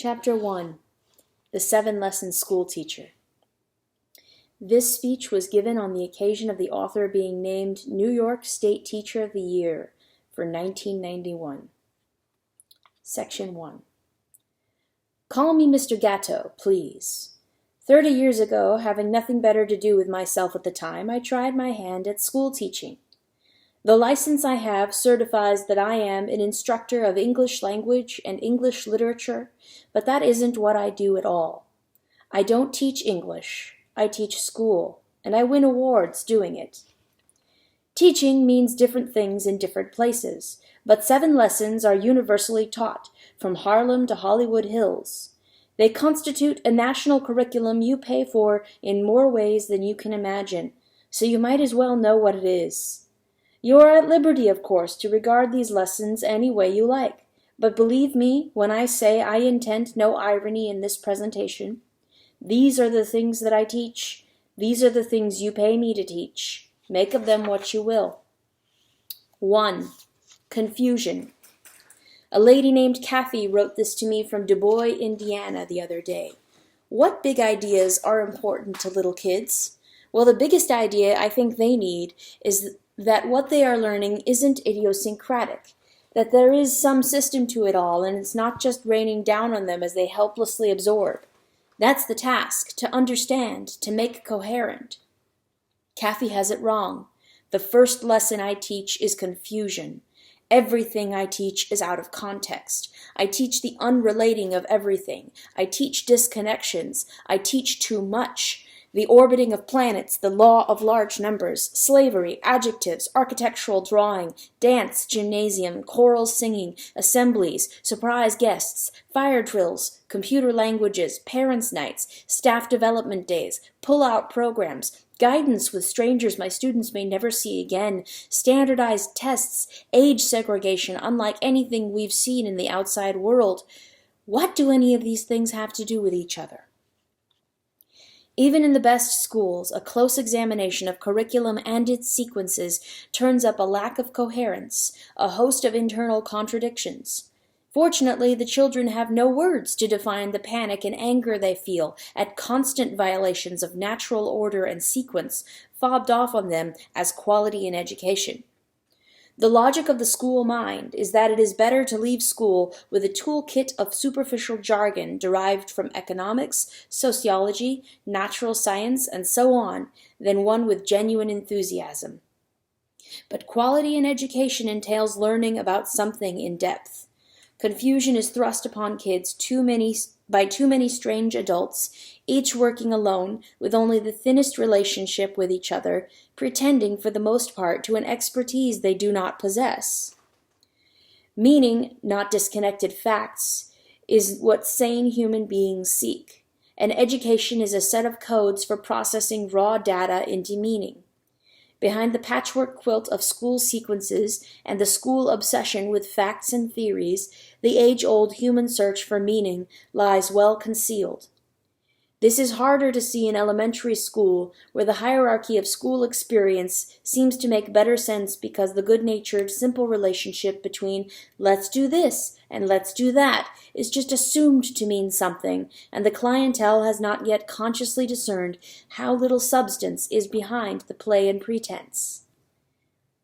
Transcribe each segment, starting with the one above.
Chapter 1 The Seven Lesson Schoolteacher. This speech was given on the occasion of the author being named New York State Teacher of the Year for 1991. Section 1. Call me Mr. Gatto, please. 30 years ago, having nothing better to do with myself at the time, I tried my hand at school teaching. The license I have certifies that I am an instructor of English language and English literature, but that isn't what I do at all. I don't teach English. I teach school, and I win awards doing it. Teaching means different things in different places, but 7 lessons are universally taught, from Harlem to Hollywood Hills. They constitute a national curriculum you pay for in more ways than you can imagine, so you might as well know what it is. You are at liberty, of course, to regard these lessons any way you like, but believe me when I say I intend no irony in this presentation. These are the things that I teach. These are the things you pay me to teach. Make of them what you will. 1. Confusion. A lady named Kathy wrote this to me from Du Bois, Indiana, the other day. What big ideas are important to little kids? Well, the biggest idea I think they need is that what they are learning isn't idiosyncratic, that there is some system to it all, and it's not just raining down on them as they helplessly absorb. That's the task, to understand, to make coherent. Kathy has it wrong. The first lesson I teach is confusion. Everything I teach is out of context. I teach the unrelating of everything. I teach disconnections. I teach too much. The orbiting of planets, the law of large numbers, slavery, adjectives, architectural drawing, dance, gymnasium, choral singing, assemblies, surprise guests, fire drills, computer languages, parents' nights, staff development days, pull-out programs, guidance with strangers my students may never see again, standardized tests, age segregation unlike anything we've seen in the outside world. What do any of these things have to do with each other? Even in the best schools, a close examination of curriculum and its sequences turns up a lack of coherence, a host of internal contradictions. Fortunately, the children have no words to define the panic and anger they feel at constant violations of natural order and sequence fobbed off on them as quality in education. The logic of the school mind is that it is better to leave school with a toolkit of superficial jargon derived from economics, sociology, natural science, and so on, than one with genuine enthusiasm. But quality in education entails learning about something in depth. Confusion is thrust upon kids by too many strange adults, each working alone with only the thinnest relationship with each other, pretending for the most part to an expertise they do not possess. Meaning, not disconnected facts, is what sane human beings seek, and education is a set of codes for processing raw data into meaning. Behind the patchwork quilt of school sequences and the school obsession with facts and theories, the age-old human search for meaning lies well concealed. This is harder to see in elementary school, where the hierarchy of school experience seems to make better sense because the good-natured, simple relationship between let's do this and let's do that is just assumed to mean something, and the clientele has not yet consciously discerned how little substance is behind the play and pretense.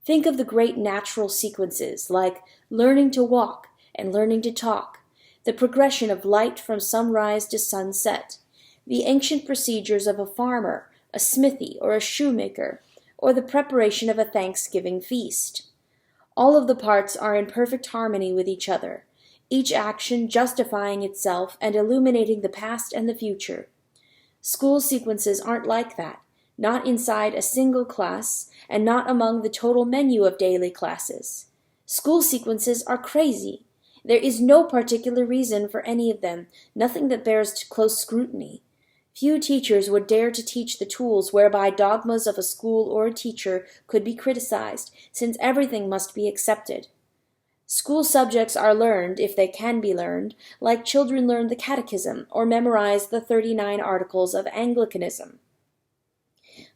Think of the great natural sequences like learning to walk and learning to talk, the progression of light from sunrise to sunset, the ancient procedures of a farmer, a smithy, or a shoemaker, or the preparation of a Thanksgiving feast. All of the parts are in perfect harmony with each other, each action justifying itself and illuminating the past and the future. School sequences aren't like that, not inside a single class, and not among the total menu of daily classes. School sequences are crazy. There is no particular reason for any of them, nothing that bears close scrutiny. Few teachers would dare to teach the tools whereby dogmas of a school or a teacher could be criticized, since everything must be accepted. School subjects are learned, if they can be learned, like children learn the catechism or memorize the 39 articles of Anglicanism.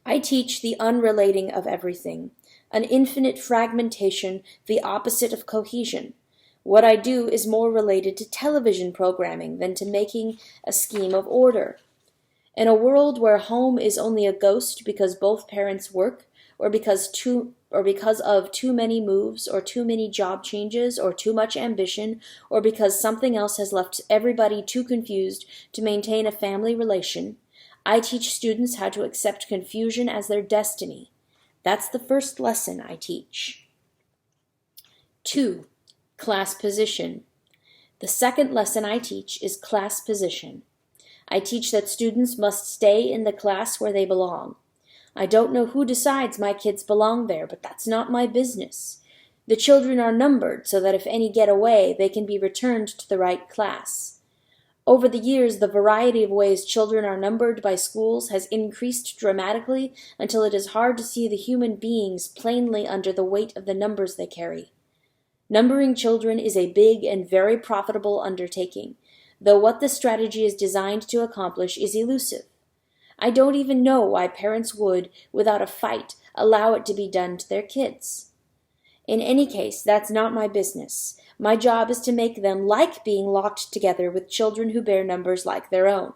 I teach the unrelating of everything, an infinite fragmentation, the opposite of cohesion. What I do is more related to television programming than to making a scheme of order. In a world where home is only a ghost because both parents work, or because of too many moves, or too many job changes, or too much ambition, or because something else has left everybody too confused to maintain a family relation, I teach students how to accept confusion as their destiny. That's the first lesson I teach. 2. Class position. The second lesson I teach is class position. I teach that students must stay in the class where they belong. I don't know who decides my kids belong there, but that's not my business. The children are numbered so that if any get away, they can be returned to the right class. Over the years, the variety of ways children are numbered by schools has increased dramatically until it is hard to see the human beings plainly under the weight of the numbers they carry. Numbering children is a big and very profitable undertaking, though what the strategy is designed to accomplish is elusive. I don't even know why parents would, without a fight, allow it to be done to their kids. In any case, that's not my business. My job is to make them like being locked together with children who bear numbers like their own,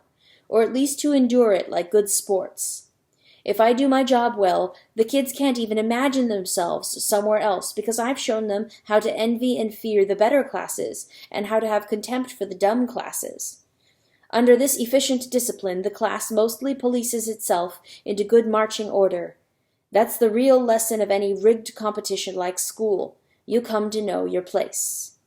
or at least to endure it like good sports. If I do my job well, the kids can't even imagine themselves somewhere else because I've shown them how to envy and fear the better classes and how to have contempt for the dumb classes. Under this efficient discipline, the class mostly polices itself into good marching order. That's the real lesson of any rigged competition like school. You come to know your place.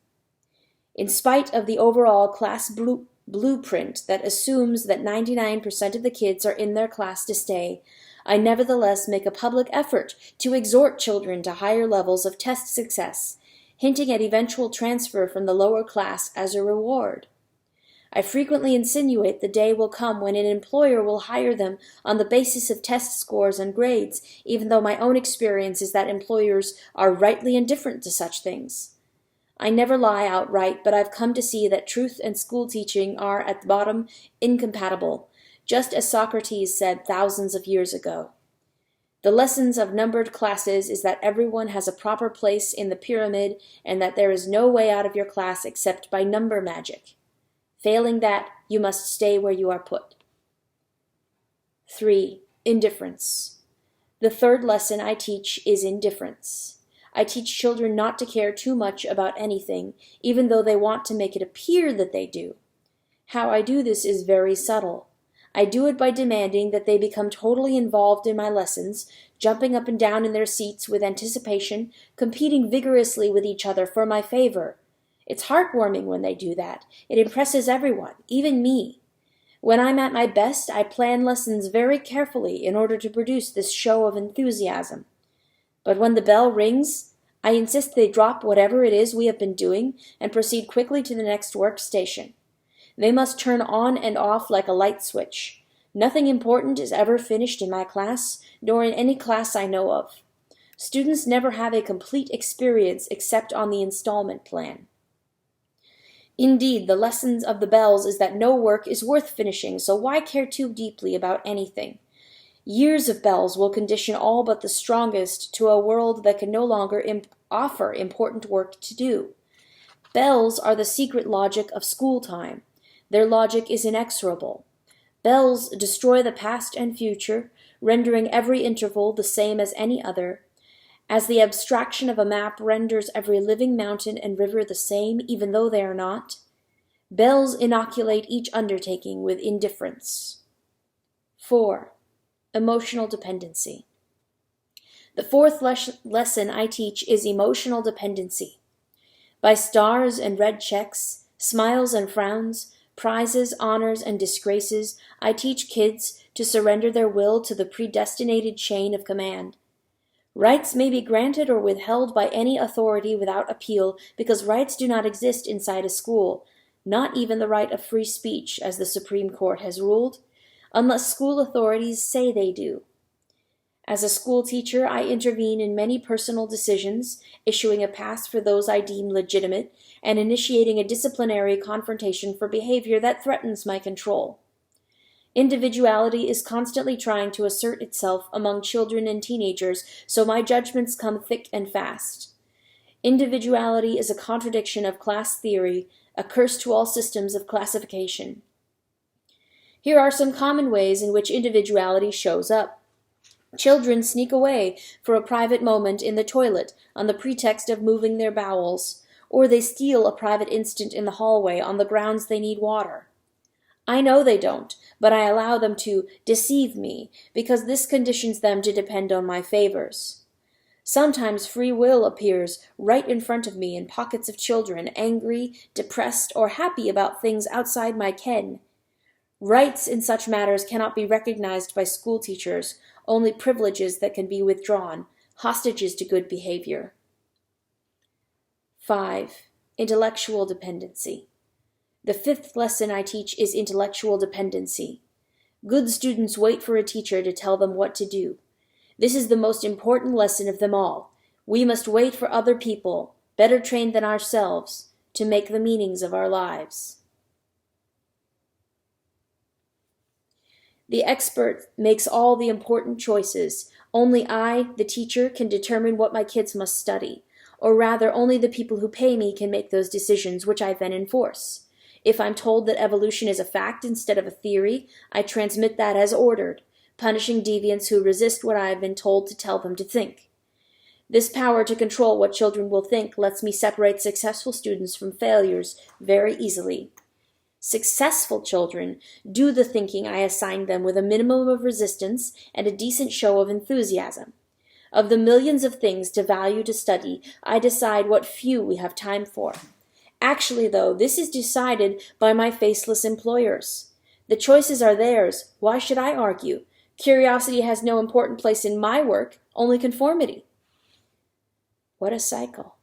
In spite of the overall class blueprint that assumes that 99% of the kids are in their class to stay, I nevertheless make a public effort to exhort children to higher levels of test success, hinting at eventual transfer from the lower class as a reward. I frequently insinuate the day will come when an employer will hire them on the basis of test scores and grades, even though my own experience is that employers are rightly indifferent to such things. I never lie outright, but I've come to see that truth and school teaching are, at the bottom, incompatible, just as Socrates said thousands of years ago. The lessons of numbered classes is that everyone has a proper place in the pyramid and that there is no way out of your class except by number magic. Failing that, you must stay where you are put. 3. Indifference. The third lesson I teach is indifference. I teach children not to care too much about anything, even though they want to make it appear that they do. How I do this is very subtle. I do it by demanding that they become totally involved in my lessons, jumping up and down in their seats with anticipation, competing vigorously with each other for my favor. It's heartwarming when they do that. It impresses everyone, even me. When I'm at my best, I plan lessons very carefully in order to produce this show of enthusiasm. But when the bell rings, I insist they drop whatever it is we have been doing and proceed quickly to the next workstation. They must turn on and off like a light switch. Nothing important is ever finished in my class, nor in any class I know of. Students never have a complete experience except on the installment plan. Indeed, the lessons of the bells is that no work is worth finishing, so why care too deeply about anything? Years of bells will condition all but the strongest to a world that can no longer offer important work to do. Bells are the secret logic of school time. Their logic is inexorable. Bells destroy the past and future, rendering every interval the same as any other. As the abstraction of a map renders every living mountain and river the same, even though they are not, bells inoculate each undertaking with indifference. 4. Emotional dependency. The fourth lesson I teach is emotional dependency. By stars and red checks, smiles and frowns, prizes, honors, and disgraces, I teach kids to surrender their will to the predestinated chain of command. Rights may be granted or withheld by any authority without appeal because rights do not exist inside a school, not even the right of free speech, as the Supreme Court has ruled, unless school authorities say they do. As a school teacher, I intervene in many personal decisions, issuing a pass for those I deem legitimate, and initiating a disciplinary confrontation for behavior that threatens my control. Individuality is constantly trying to assert itself among children and teenagers, so my judgments come thick and fast. Individuality is a contradiction of class theory, a curse to all systems of classification. Here are some common ways in which individuality shows up. Children sneak away for a private moment in the toilet on the pretext of moving their bowels, or they steal a private instant in the hallway on the grounds they need water. I know they don't, but I allow them to deceive me because this conditions them to depend on my favors. Sometimes free will appears right in front of me in pockets of children, angry, depressed, or happy about things outside my ken. Rights in such matters cannot be recognized by school teachers, only privileges that can be withdrawn, hostages to good behavior. 5. Intellectual dependency. The 5th lesson I teach is intellectual dependency. Good students wait for a teacher to tell them what to do. This is the most important lesson of them all. We must wait for other people, better trained than ourselves, to make the meanings of our lives. The expert makes all the important choices. Only I, the teacher, can determine what my kids must study. Or rather, only the people who pay me can make those decisions, which I then enforce. If I'm told that evolution is a fact instead of a theory, I transmit that as ordered, punishing deviants who resist what I have been told to tell them to think. This power to control what children will think lets me separate successful students from failures very easily. Successful children do the thinking I assign them with a minimum of resistance and a decent show of enthusiasm. Of the millions of things to value to study, I decide what few we have time for. Actually, though, this is decided by my faceless employers. The choices are theirs. Why should I argue? Curiosity has no important place in my work, only conformity. What a cycle.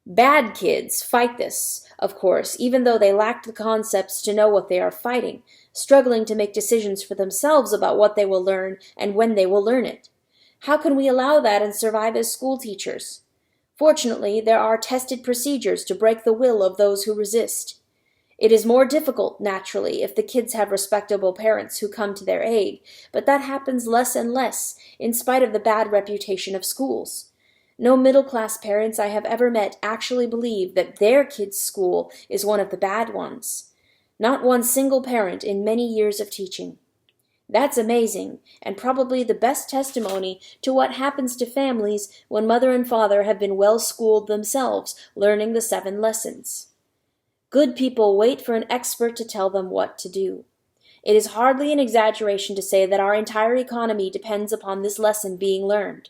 Bad kids fight this, of course, even though they lack the concepts to know what they are fighting, struggling to make decisions for themselves about what they will learn and when they will learn it. How can we allow that and survive as school teachers? Fortunately, there are tested procedures to break the will of those who resist. It is more difficult, naturally, if the kids have respectable parents who come to their aid, but that happens less and less, in spite of the bad reputation of schools. No middle-class parents I have ever met actually believe that their kid's school is one of the bad ones. Not one single parent in many years of teaching. That's amazing, and probably the best testimony to what happens to families when mother and father have been well-schooled themselves, learning the 7 lessons. Good people wait for an expert to tell them what to do. It is hardly an exaggeration to say that our entire economy depends upon this lesson being learned.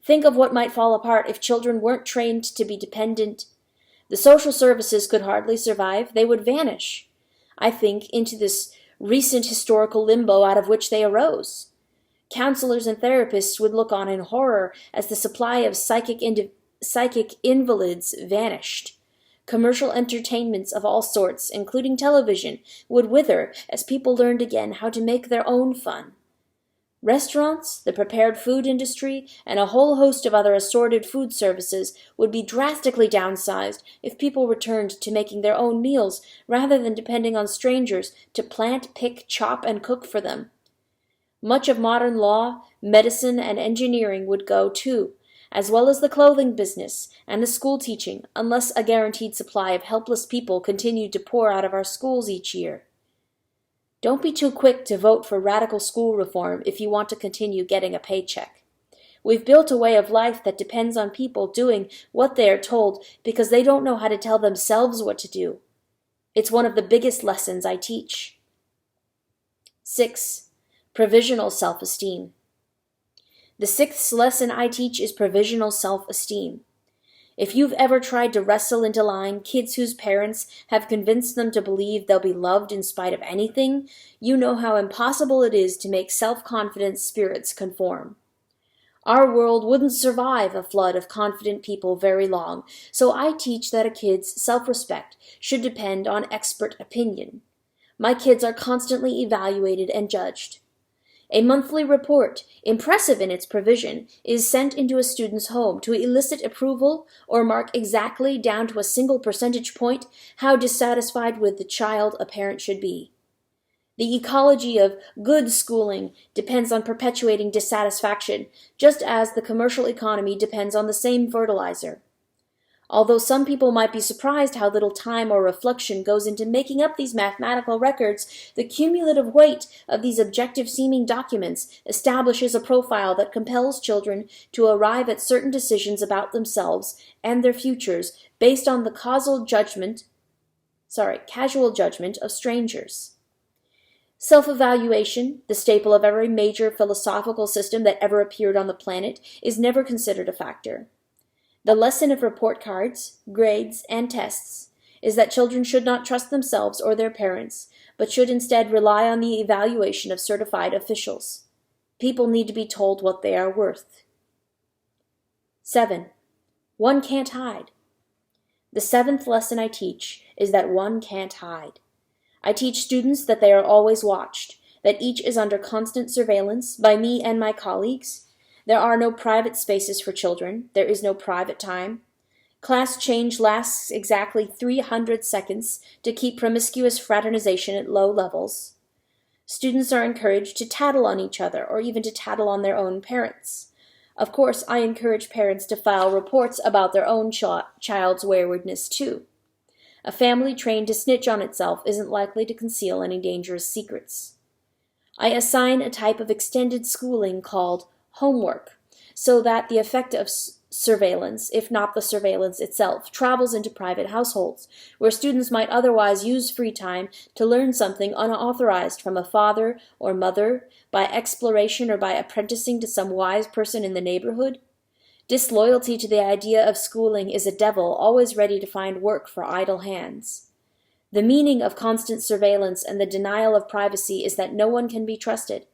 Think of what might fall apart if children weren't trained to be dependent. The social services could hardly survive. They would vanish, I think, into this recent historical limbo out of which they arose. Counselors and therapists would look on in horror as the supply of psychic invalids vanished. Commercial entertainments of all sorts, including television, would wither as people learned again how to make their own fun. Restaurants, the prepared food industry, and a whole host of other assorted food services would be drastically downsized if people returned to making their own meals rather than depending on strangers to plant, pick, chop, and cook for them. Much of modern law, medicine, and engineering would go too, as well as the clothing business and the school teaching, unless a guaranteed supply of helpless people continued to pour out of our schools each year. Don't be too quick to vote for radical school reform if you want to continue getting a paycheck. We've built a way of life that depends on people doing what they are told because they don't know how to tell themselves what to do. It's one of the biggest lessons I teach. 6. Provisional Self-Esteem. The 6th lesson I teach is provisional self-esteem. If you've ever tried to wrestle into line kids whose parents have convinced them to believe they'll be loved in spite of anything, you know how impossible it is to make self-confident spirits conform. Our world wouldn't survive a flood of confident people very long, so I teach that a kid's self-respect should depend on expert opinion. My kids are constantly evaluated and judged. A monthly report, impressive in its provision, is sent into a student's home to elicit approval or mark exactly down to a single percentage point how dissatisfied with the child a parent should be. The ecology of good schooling depends on perpetuating dissatisfaction, just as the commercial economy depends on the same fertilizer. Although some people might be surprised how little time or reflection goes into making up these mathematical records, the cumulative weight of these objective-seeming documents establishes a profile that compels children to arrive at certain decisions about themselves and their futures based on the casual judgment of strangers. Self-evaluation, the staple of every major philosophical system that ever appeared on the planet, is never considered a factor. The lesson of report cards, grades, and tests is that children should not trust themselves or their parents, but should instead rely on the evaluation of certified officials. People need to be told what they are worth. 7. One can't hide. The 7th lesson I teach is that one can't hide. I teach students that they are always watched, that each is under constant surveillance by me and my colleagues. There are no private spaces for children. There is no private time. Class change lasts exactly 300 seconds to keep promiscuous fraternization at low levels. Students are encouraged to tattle on each other or even to tattle on their own parents. Of course, I encourage parents to file reports about their own child's waywardness too. A family trained to snitch on itself isn't likely to conceal any dangerous secrets. I assign a type of extended schooling called homework, so that the effect of surveillance, if not the surveillance itself, travels into private households, where students might otherwise use free time to learn something unauthorized from a father or mother, by exploration or by apprenticing to some wise person in the neighborhood. Disloyalty to the idea of schooling is a devil always ready to find work for idle hands. The meaning of constant surveillance and the denial of privacy is that no one can be trusted,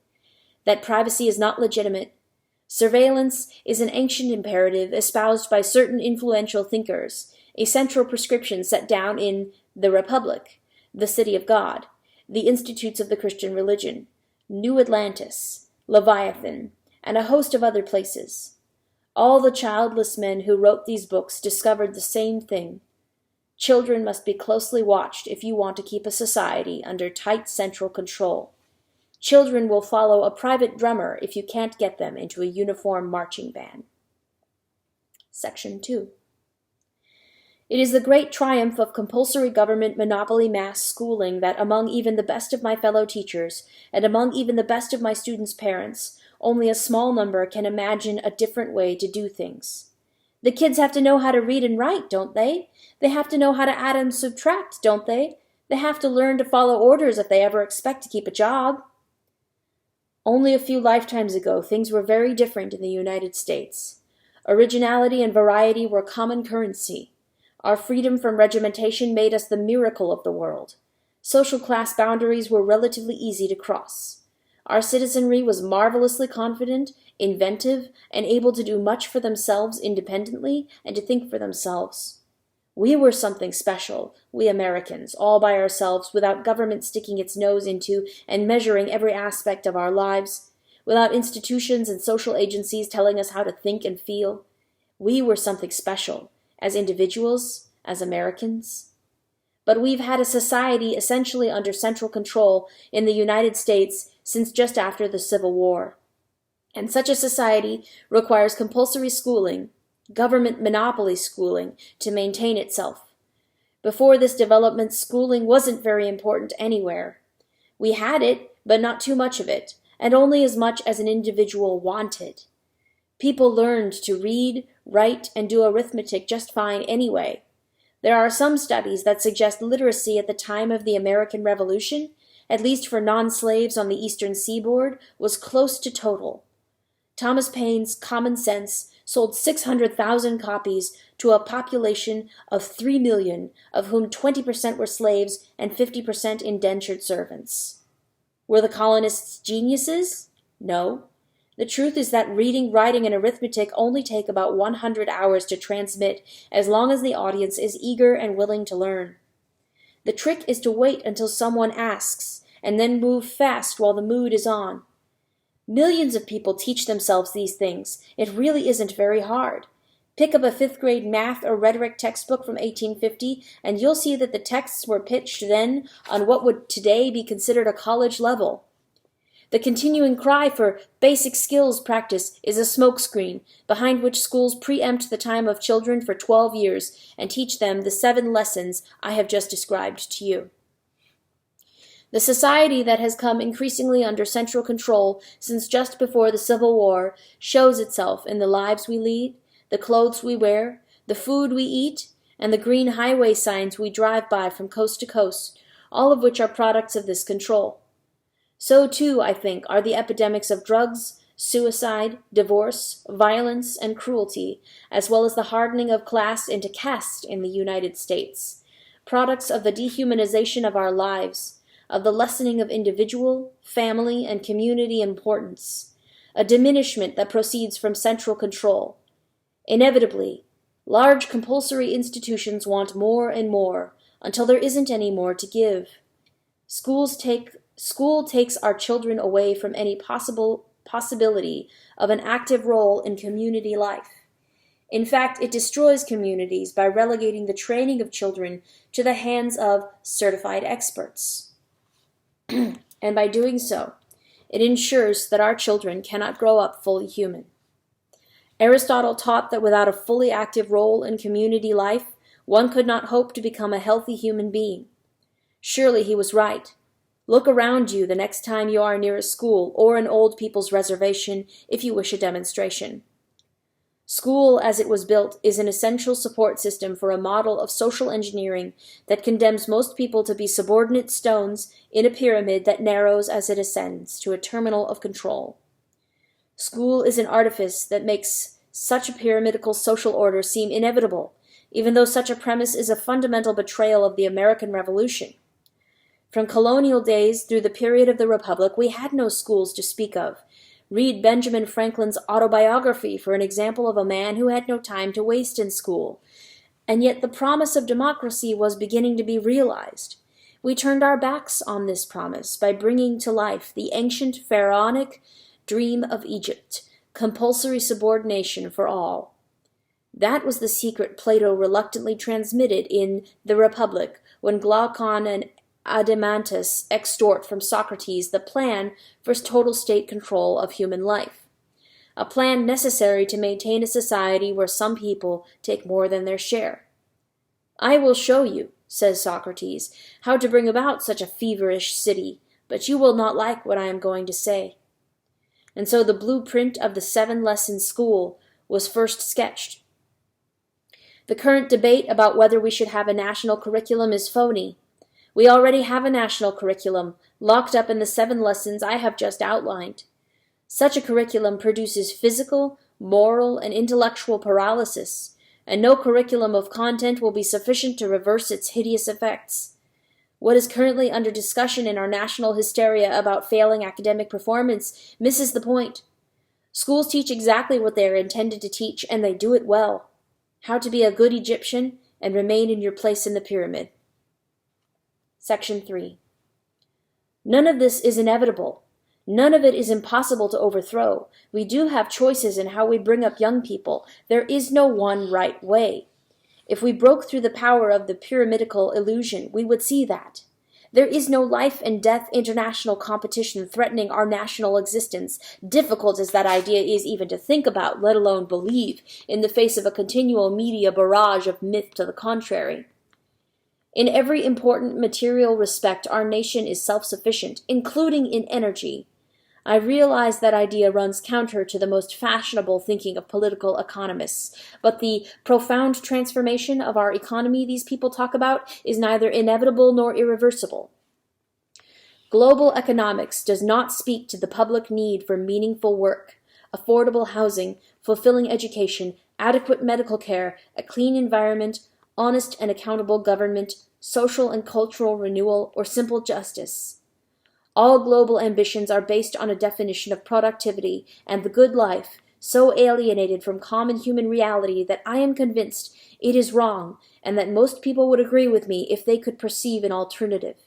that privacy is not legitimate. Surveillance is an ancient imperative espoused by certain influential thinkers, a central prescription set down in The Republic, The City of God, The Institutes of the Christian Religion, New Atlantis, Leviathan, and a host of other places. All the childless men who wrote these books discovered the same thing. Children must be closely watched if you want to keep a society under tight central control. Children will follow a private drummer if you can't get them into a uniform marching band. Section 2. It is the great triumph of compulsory government monopoly mass schooling that among even the best of my fellow teachers, and among even the best of my students' parents, only a small number can imagine a different way to do things. The kids have to know how to read and write, don't they? They have to know how to add and subtract, don't they? They have to learn to follow orders if they ever expect to keep a job. Only a few lifetimes ago, things were very different in the United States. Originality and variety were common currency. Our freedom from regimentation made us the miracle of the world. Social class boundaries were relatively easy to cross. Our citizenry was marvelously confident, inventive, and able to do much for themselves independently and to think for themselves. We were something special, we Americans, all by ourselves, without government sticking its nose into and measuring every aspect of our lives, without institutions and social agencies telling us how to think and feel. We were something special, as individuals, as Americans. But we've had a society essentially under central control in the United States since just after the Civil War. And such a society requires compulsory schooling, government monopoly schooling, to maintain itself. Before this development, schooling wasn't very important anywhere. We had it, but not too much of it, and only as much as an individual wanted. People learned to read, write, and do arithmetic just fine anyway. There are some studies that suggest literacy at the time of the American Revolution, at least for non-slaves on the eastern seaboard, was close to total. Thomas Paine's Common Sense sold 600,000 copies to a population of 3 million, of whom 20% were slaves and 50% indentured servants. Were the colonists geniuses? No. The truth is that reading, writing, and arithmetic only take about 100 hours to transmit, as long as the audience is eager and willing to learn. The trick is to wait until someone asks, and then move fast while the mood is on. Millions of people teach themselves these things. It really isn't very hard. Pick up a 5th grade math or rhetoric textbook from 1850, and you'll see that the texts were pitched then on what would today be considered a college level. The continuing cry for basic skills practice is a smokescreen behind which schools preempt the time of children for 12 years and teach them the 7 lessons I have just described to you. The society that has come increasingly under central control since just before the Civil War shows itself in the lives we lead, the clothes we wear, the food we eat, and the green highway signs we drive by from coast to coast, all of which are products of this control. So too, I think, are the epidemics of drugs, suicide, divorce, violence, and cruelty, as well as the hardening of class into caste in the United States, products of the dehumanization of our lives, of the lessening of individual, family, and community importance, a diminishment that proceeds from central control. Inevitably, large compulsory institutions want more and more, until there isn't any more to give. School takes our children away from any possibility of an active role in community life. In fact, it destroys communities by relegating the training of children to the hands of certified experts. And by doing so, it ensures that our children cannot grow up fully human. Aristotle taught that without a fully active role in community life, one could not hope to become a healthy human being. Surely he was right. Look around you the next time you are near a school or an old people's reservation if you wish a demonstration. School, as it was built, is an essential support system for a model of social engineering that condemns most people to be subordinate stones in a pyramid that narrows as it ascends to a terminal of control. School is an artifice that makes such a pyramidal social order seem inevitable, even though such a premise is a fundamental betrayal of the American Revolution. From colonial days through the period of the Republic, we had no schools to speak of. Read Benjamin Franklin's autobiography for an example of a man who had no time to waste in school. And yet the promise of democracy was beginning to be realized. We turned our backs on this promise by bringing to life the ancient pharaonic dream of Egypt, compulsory subordination for all. That was the secret Plato reluctantly transmitted in The Republic when Glaucon and Adeimantus extort from Socrates the plan for total state control of human life, a plan necessary to maintain a society where some people take more than their share. I will show you, says Socrates, how to bring about such a feverish city, but you will not like what I am going to say. And so the blueprint of the 7 Lesson School was first sketched. The current debate about whether we should have a national curriculum is phony. We already have a national curriculum, locked up in the 7 lessons I have just outlined. Such a curriculum produces physical, moral, and intellectual paralysis, and no curriculum of content will be sufficient to reverse its hideous effects. What is currently under discussion in our national hysteria about failing academic performance misses the point. Schools teach exactly what they are intended to teach, and they do it well. How to be a good Egyptian and remain in your place in the pyramid. Section 3. None of this is inevitable. None of it is impossible to overthrow. We do have choices in how we bring up young people. There is no one right way. If we broke through the power of the pyramidal illusion, we would see that. There is no life and death international competition threatening our national existence, difficult as that idea is even to think about, let alone believe, in the face of a continual media barrage of myth to the contrary. In every important material respect, our nation is self-sufficient, including in energy. I realize that idea runs counter to the most fashionable thinking of political economists, but the profound transformation of our economy these people talk about is neither inevitable nor irreversible. Global economics does not speak to the public need for meaningful work, affordable housing, fulfilling education, adequate medical care, a clean environment, honest and accountable government, social and cultural renewal, or simple justice. All global ambitions are based on a definition of productivity and the good life, so alienated from common human reality that I am convinced it is wrong, and that most people would agree with me if they could perceive an alternative.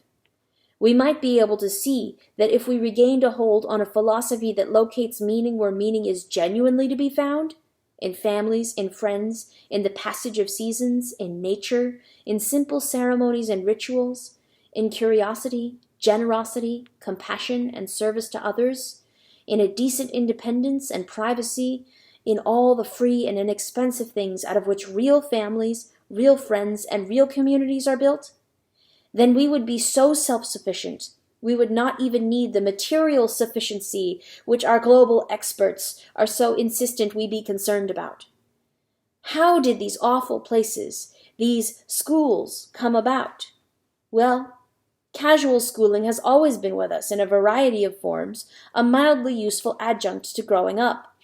We might be able to see that if we regained a hold on a philosophy that locates meaning where meaning is genuinely to be found, in families, in friends, in the passage of seasons, in nature, in simple ceremonies and rituals, in curiosity, generosity, compassion, and service to others, in a decent independence and privacy, in all the free and inexpensive things out of which real families, real friends, and real communities are built, then we would be so self-sufficient, we would not even need the material sufficiency which our global experts are so insistent we be concerned about. How did these awful places, these schools, come about? Well, casual schooling has always been with us in a variety of forms, a mildly useful adjunct to growing up.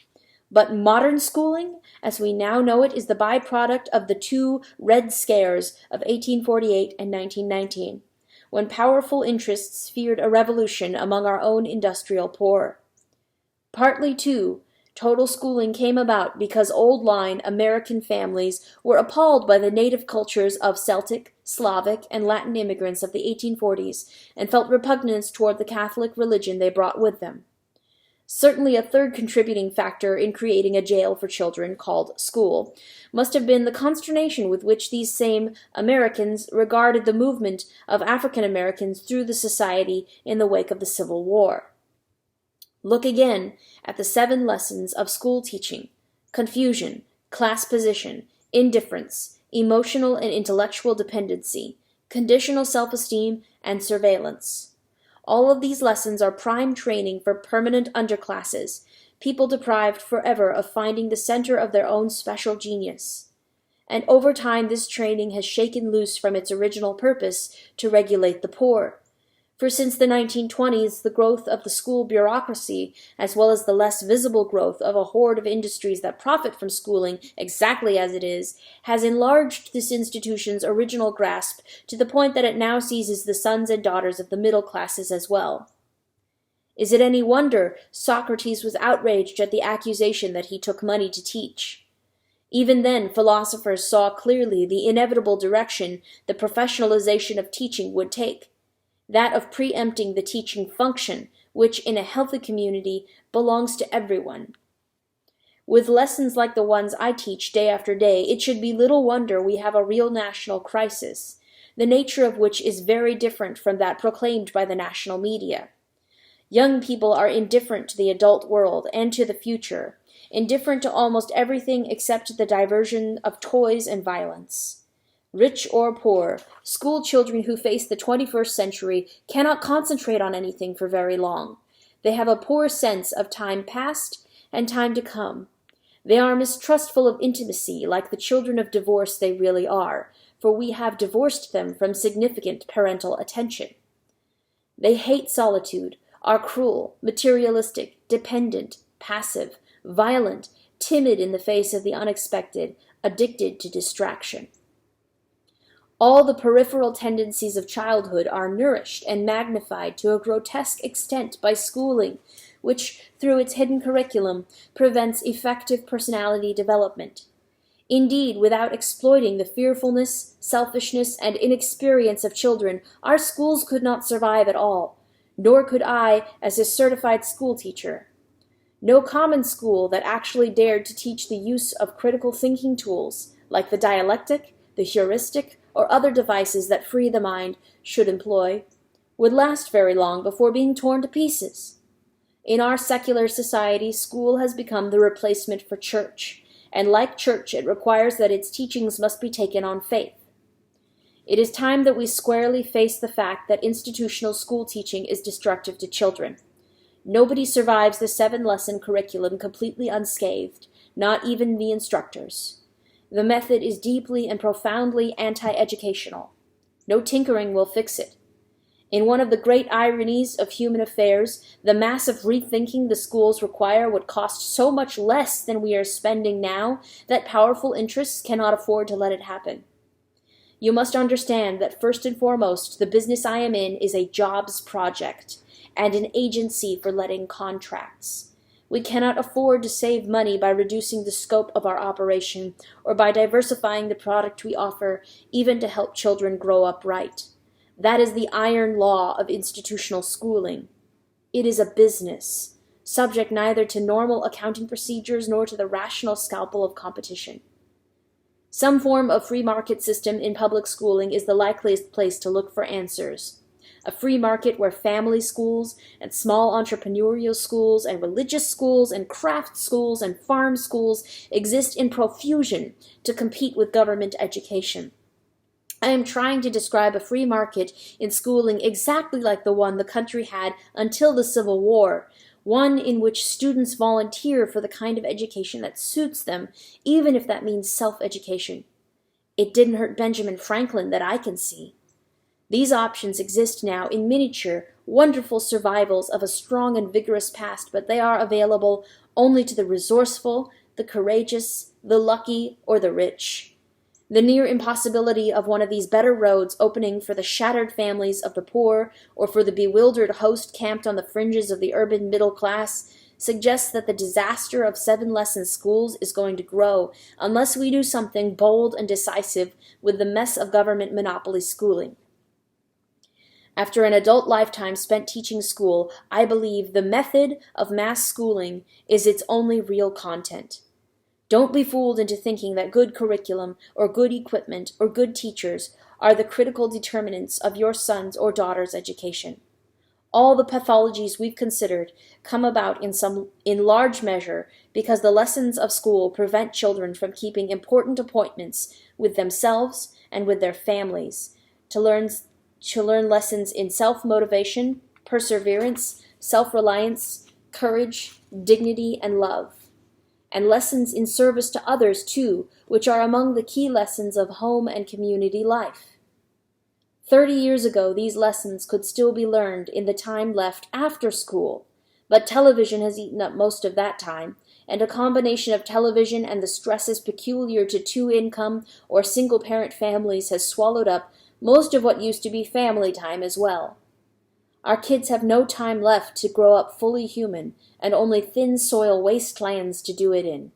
But modern schooling, as we now know it, is the byproduct of the two Red Scares of 1848 and 1919, when powerful interests feared a revolution among our own industrial poor. Partly, too, total schooling came about because old-line American families were appalled by the native cultures of Celtic, Slavic, and Latin immigrants of the 1840s and felt repugnance toward the Catholic religion they brought with them. Certainly a third contributing factor in creating a jail for children called school must have been the consternation with which these same Americans regarded the movement of African Americans through the society in the wake of the Civil War. Look again at the 7 lessons of school teaching: confusion, class position, indifference, emotional and intellectual dependency, conditional self-esteem, and surveillance. All of these lessons are prime training for permanent underclasses, people deprived forever of finding the center of their own special genius. And over time this training has shaken loose from its original purpose to regulate the poor. For since the 1920s, the growth of the school bureaucracy, as well as the less visible growth of a horde of industries that profit from schooling exactly as it is, has enlarged this institution's original grasp to the point that it now seizes the sons and daughters of the middle classes as well. Is it any wonder Socrates was outraged at the accusation that he took money to teach? Even then, philosophers saw clearly the inevitable direction the professionalization of teaching would take, that of preempting the teaching function, which in a healthy community belongs to everyone. With lessons like the ones I teach day after day, it should be little wonder we have a real national crisis, the nature of which is very different from that proclaimed by the national media. Young people are indifferent to the adult world and to the future, indifferent to almost everything except the diversion of toys and violence. Rich or poor, school children who face the 21st century cannot concentrate on anything for very long. They have a poor sense of time past and time to come. They are mistrustful of intimacy, like the children of divorce they really are, for we have divorced them from significant parental attention. They hate solitude, are cruel, materialistic, dependent, passive, violent, timid in the face of the unexpected, addicted to distraction. All the peripheral tendencies of childhood are nourished and magnified to a grotesque extent by schooling, which, through its hidden curriculum, prevents effective personality development. Indeed, without exploiting the fearfulness, selfishness, and inexperience of children, our schools could not survive at all, nor could I as a certified schoolteacher. No common school that actually dared to teach the use of critical thinking tools, like the dialectic, the heuristic, or other devices that free the mind should employ, would last very long before being torn to pieces. In our secular society, school has become the replacement for church, and like church it requires that its teachings must be taken on faith. It is time that we squarely face the fact that institutional school teaching is destructive to children. Nobody survives the 7-lesson curriculum completely unscathed, not even the instructors. The method is deeply and profoundly anti-educational. No tinkering will fix it. In one of the great ironies of human affairs, the massive rethinking the schools require would cost so much less than we are spending now that powerful interests cannot afford to let it happen. You must understand that first and foremost, the business I am in is a jobs project and an agency for letting contracts. We cannot afford to save money by reducing the scope of our operation or by diversifying the product we offer, even to help children grow up right. That is the iron law of institutional schooling. It is a business, subject neither to normal accounting procedures nor to the rational scalpel of competition. Some form of free market system in public schooling is the likeliest place to look for answers. A free market where family schools and small entrepreneurial schools and religious schools and craft schools and farm schools exist in profusion to compete with government education. I am trying to describe a free market in schooling exactly like the one the country had until the Civil War, one in which students volunteer for the kind of education that suits them, even if that means self-education. It didn't hurt Benjamin Franklin that I can see. These options exist now in miniature, wonderful survivals of a strong and vigorous past, but they are available only to the resourceful, the courageous, the lucky, or the rich. The near impossibility of one of these better roads opening for the shattered families of the poor or for the bewildered host camped on the fringes of the urban middle class suggests that the disaster of 7 lesson schools is going to grow unless we do something bold and decisive with the mess of government monopoly schooling. After an adult lifetime spent teaching school, I believe the method of mass schooling is its only real content. Don't be fooled into thinking that good curriculum or good equipment or good teachers are the critical determinants of your son's or daughter's education. All the pathologies we've considered come about in large measure because the lessons of school prevent children from keeping important appointments with themselves and with their families to learn lessons in self-motivation, perseverance, self-reliance, courage, dignity, and love. And lessons in service to others, too, which are among the key lessons of home and community life. 30 years ago, these lessons could still be learned in the time left after school, but television has eaten up most of that time, and a combination of television and the stresses peculiar to two-income or single-parent families has swallowed up most of what used to be family time as well. Our kids have no time left to grow up fully human, and only thin soil wastelands to do it in.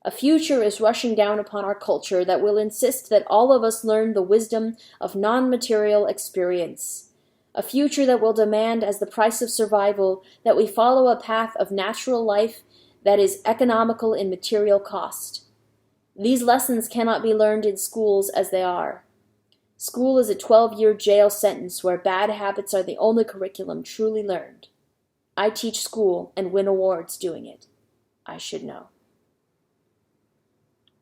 A future is rushing down upon our culture that will insist that all of us learn the wisdom of non-material experience. A future that will demand as the price of survival that we follow a path of natural life that is economical in material cost. These lessons cannot be learned in schools as they are. School is a 12-year jail sentence where bad habits are the only curriculum truly learned. I teach school and win awards doing it. I should know.